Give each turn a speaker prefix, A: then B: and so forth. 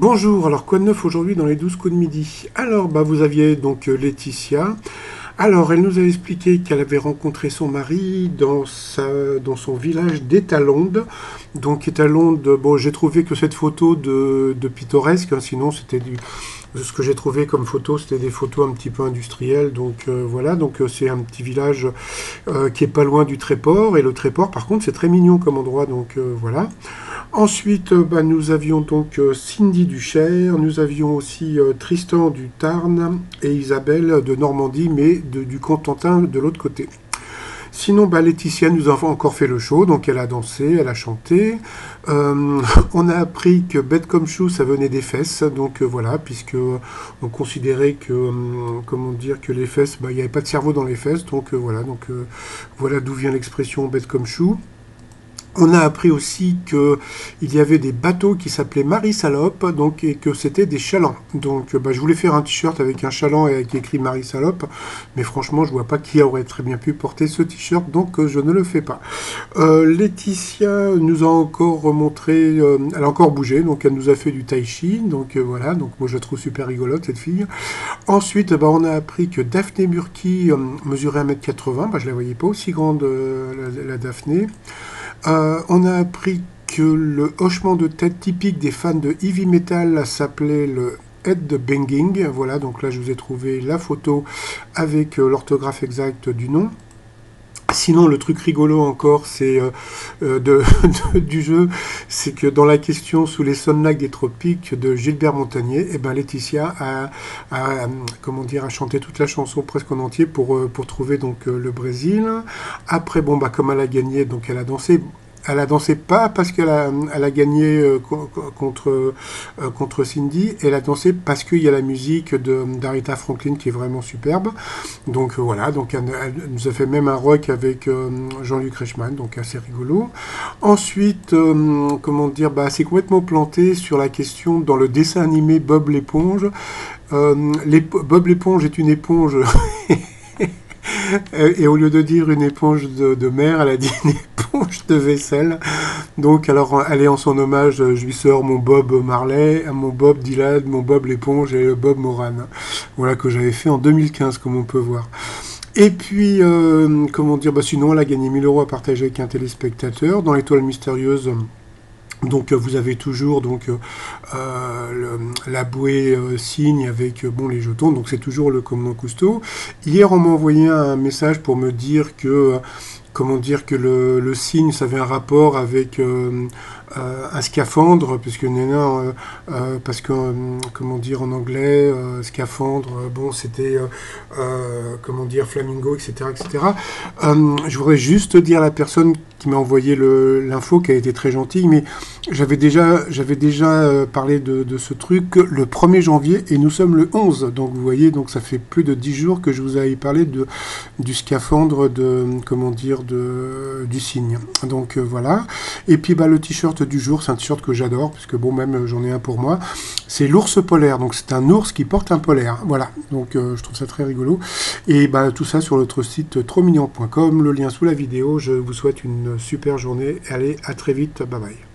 A: Bonjour, alors quoi de neuf aujourd'hui dans les 12 coups de midi? Alors, vous aviez donc Laetitia. Alors, elle nous a expliqué qu'elle avait rencontré son mari dans son village d'Étalonde. Donc, Étalonde, bon, j'ai trouvé que cette photo de pittoresque, hein, sinon c'était ce que j'ai trouvé comme photo, c'était des photos un petit peu industrielles. Donc, voilà, donc c'est un petit village qui est pas loin du Tréport. Et le Tréport, par contre, c'est très mignon comme endroit, donc voilà. Ensuite, nous avions donc Cindy du Cher, nous avions aussi Tristan du Tarn et Isabelle de Normandie, mais du Cotentin de l'autre côté. Sinon, Laetitia nous a encore fait le show, donc elle a dansé, elle a chanté. On a appris que bête comme chou, ça venait des fesses, donc voilà, puisque on considérait que, comment dire, que les fesses, il n'y avait pas de cerveau dans les fesses, donc voilà, voilà d'où vient l'expression bête comme chou. On a appris aussi qu'il y avait des bateaux qui s'appelaient Marie Salope, donc, et que c'était des chalands. Donc je voulais faire un t-shirt avec un chaland et avec écrit Marie Salope, mais franchement je vois pas qui aurait très bien pu porter ce t-shirt, donc je ne le fais pas. Laetitia nous a encore montré, elle a encore bougé, donc elle nous a fait du tai chi, donc voilà, donc moi je la trouve super rigolote cette fille. Ensuite on a appris que Daphné Burki mesurait 1m80, je la voyais pas aussi grande la Daphné. On a appris que le hochement de tête typique des fans de heavy metal s'appelait le head banging. Voilà, donc là je vous ai trouvé la photo avec l'orthographe exacte du nom. Sinon, le truc rigolo encore, c'est du jeu, c'est que dans la question sous les sonnacs des tropiques de Gilbert Montagnier, Laetitia comment dire, a chanté toute la chanson presque en entier pour trouver donc le Brésil. Après, comme elle a gagné, donc elle a dansé. Elle a dansé pas parce qu'elle a gagné contre Cindy, elle a dansé parce qu'il y a la musique d'Aretha Franklin qui est vraiment superbe. Donc voilà, donc elle nous a fait même un rock avec Jean-Luc Reichmann, donc assez rigolo. Ensuite, comment dire, c'est complètement planté sur la question dans le dessin animé Bob l'éponge. Bob l'éponge est une éponge. Et au lieu de dire une éponge de mer, elle a dit une éponge de vaisselle. Donc, alors, elle est en son hommage, je lui sors mon Bob Marley, mon Bob Dylan, mon Bob l'éponge et le Bob Moran. Voilà, que j'avais fait en 2015, comme on peut voir. Et puis, comment dire, sinon, elle a gagné 1000 € à partager avec un téléspectateur. Dans l'Étoile Mystérieuse, donc vous avez toujours la bouée signe avec les jetons, donc c'est toujours le commandant Cousteau. Hier on m'a envoyé un message pour me dire que comment dire que le signe ça avait un rapport avec un scaphandre, puisque parce que comment dire en anglais scaphandre, c'était comment dire flamingo, etc., etc. Je voudrais juste dire à la personne qui m'a envoyé l'info, qui a été très gentille, mais j'avais déjà parlé de ce truc le 1er janvier et nous sommes le 11, donc vous voyez, donc ça fait plus de 10 jours que je vous avais parlé du scaphandre comment dire du cygne. Donc voilà. Et puis le t-shirt du jour, c'est un t-shirt que j'adore, puisque même j'en ai un pour moi, c'est l'ours polaire, donc c'est un ours qui porte un polaire, voilà, donc je trouve ça très rigolo, et tout ça sur notre site trotsmignon.com, le lien sous la vidéo. Je vous souhaite une super journée, allez, à très vite, bye bye.